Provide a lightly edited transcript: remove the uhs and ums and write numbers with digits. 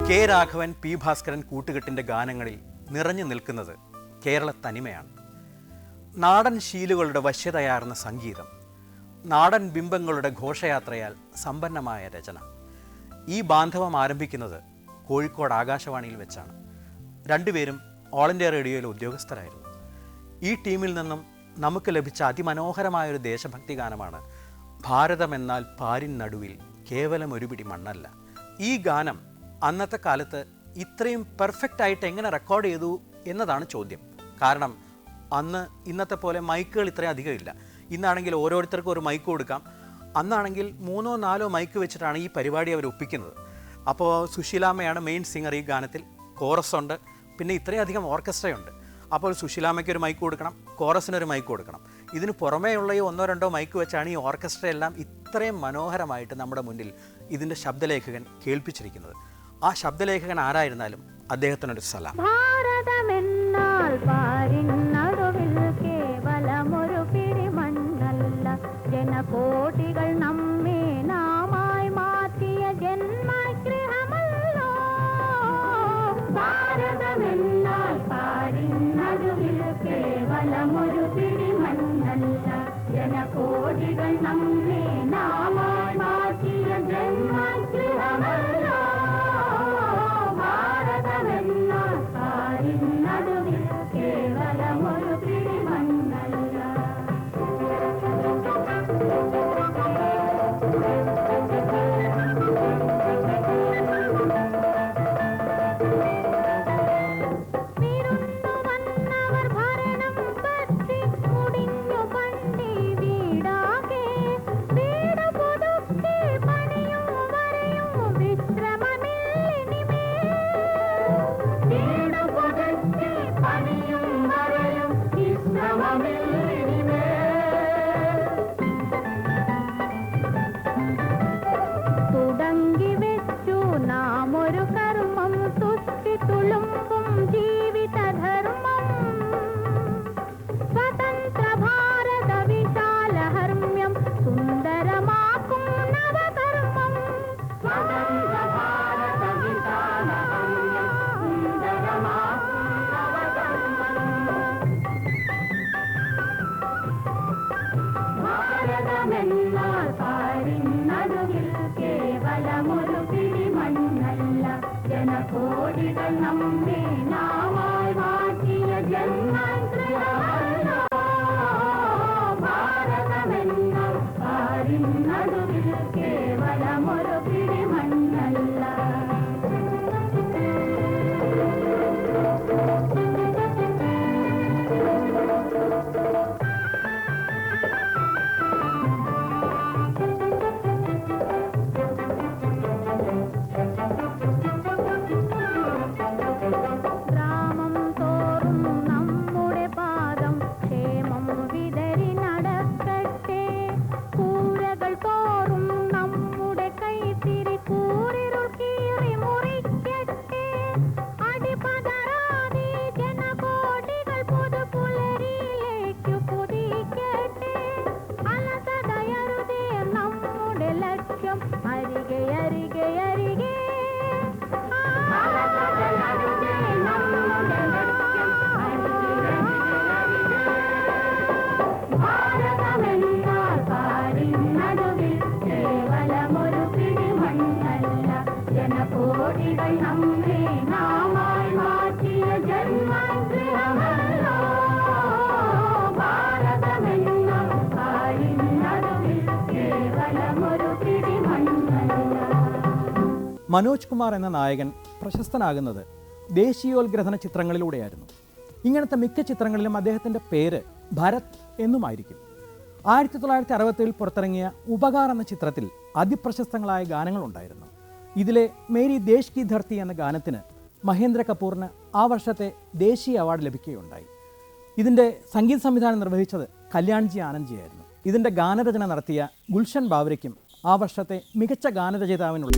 K Raghavan, P Bhaskaran കൂട്ടുകെട്ടിൻ്റെ ഗാനങ്ങളിൽ നിറഞ്ഞു നിൽക്കുന്നത് കേരള തനിമയാണ്. നാടൻ ശീലുകളുടെ വശ്യതയാർന്ന സംഗീതം, നാടൻ ബിംബങ്ങളുടെ ഘോഷയാത്രയാൽ സമ്പന്നമായ രചന. ഈ ബാന്ധവം ആരംഭിക്കുന്നത് കോഴിക്കോട് ആകാശവാണിയിൽ വെച്ചാണ്. രണ്ടുപേരും ഓൾ ഇന്ത്യ റേഡിയോയിലെ ഉദ്യോഗസ്ഥരായിരുന്നു. ഈ ടീമിൽ നിന്നും നമുക്ക് ലഭിച്ച അതിമനോഹരമായൊരു ദേശഭക്തി ഗാനമാണ് ഭാരതമെന്നാൽ പാരിൻ നടുവിൽ കേവലം ഒരു പിടി മണ്ണല്ല. ഈ ഗാനം അന്നത്തെ കാലത്ത് ഇത്രയും പെർഫെക്റ്റ് ആയിട്ട് എങ്ങനെ റെക്കോർഡ് ചെയ്തു എന്നതാണ് ചോദ്യം. കാരണം അന്ന് ഇന്നത്തെ പോലെ മൈക്കുകൾ ഇത്രയും അധികം ഇല്ല. ഇന്നാണെങ്കിൽ ഓരോരുത്തർക്കും ഒരു മൈക്ക് കൊടുക്കാം. അന്നാണെങ്കിൽ 3-4 മൈക്ക് വെച്ചിട്ടാണ് ഈ പരിപാടി അവർ ഒപ്പിക്കുന്നത്. അപ്പോൾ സുശീലാമ്മയാണ് മെയിൻ സിംഗർ ഈ ഗാനത്തിൽ. കോറസ് ഉണ്ട്, പിന്നെ ഇത്രയധികം ഓർക്കസ്ട്രയുണ്ട്. അപ്പോൾ സുശീലാമ്മയ്ക്ക് ഒരു മൈക്ക് കൊടുക്കണം, കോറസിനൊരു മൈക്ക് കൊടുക്കണം. ഇതിന് പുറമേയുള്ള ഈ 1-2 മൈക്ക് വെച്ചാണ് ഈ ഓർക്കസ്ട്രയെല്ലാം ഇത്രയും മനോഹരമായിട്ട് നമ്മുടെ മുന്നിൽ ഇതിൻ്റെ ശബ്ദലേഖകൻ കേൾപ്പിച്ചിരിക്കുന്നത്. ആ ശബ്ദലേഖകൻ ആരായിരുന്നാലും അദ്ദേഹത്തിനൊരു സലാം. ജനകോടികൾ നമ്മെ നാമായി മാറ്റിയ ജന്മഗൃഹമല്ലോ ഭാരതമെന്നാൽ പാരിൻ നടുവിൽ കേവലമൊരു പിടി മണ്ണല്ല. ജനകോടികൾ നമ്മെ നാമായി മാറ്റിയ ജന്മഗൃഹമല്ലോ ഭാരതമെന്നാൽ പാരിൻ നടുവിൽ കേവലമൊരു പിടി മണ്ണല്ല. ജനകോടികൾ നമ്മെ നാമായി മാറ്റിയ ജന്മഗൃഹമല്ലോ ഭാരതമെന്നാൽ പാരിൻ നടുവിൽ കേവലമൊരു പിടി മണ്ണല്ല. മനോജ് കുമാർ എന്ന നായകൻ പ്രശസ്തനാകുന്നത് ദേശീയോത്ഗ്രഥന ചിത്രങ്ങളിലൂടെയായിരുന്നു. ഇങ്ങനത്തെ മിക്ക ചിത്രങ്ങളിലും അദ്ദേഹത്തിൻ്റെ പേര് ഭരത് എന്നുമായിരിക്കും. 1967 പുറത്തിറങ്ങിയ ഉപകാർ എന്ന ചിത്രത്തിൽ അതിപ്രശസ്തങ്ങളായ ഗാനങ്ങളുണ്ടായിരുന്നു. ഇതിലെ മേരി ദേശ് കി ധർത്തി എന്ന ഗാനത്തിന് മഹേന്ദ്ര കപൂറിന് ആ വർഷത്തെ ദേശീയ അവാർഡ് ലഭിക്കുകയുണ്ടായി. ഇതിൻ്റെ സംഗീത സംവിധാനം നിർവഹിച്ചത് കല്യാൺജി ആനന്ദ്ജിയായിരുന്നു. ഇതിൻ്റെ ഗാനരചന നടത്തിയ ഗുൽഷൻ ബാവരയ്ക്കും ആ വർഷത്തെ മികച്ച ഗാനരചയിതാവിനുള്ള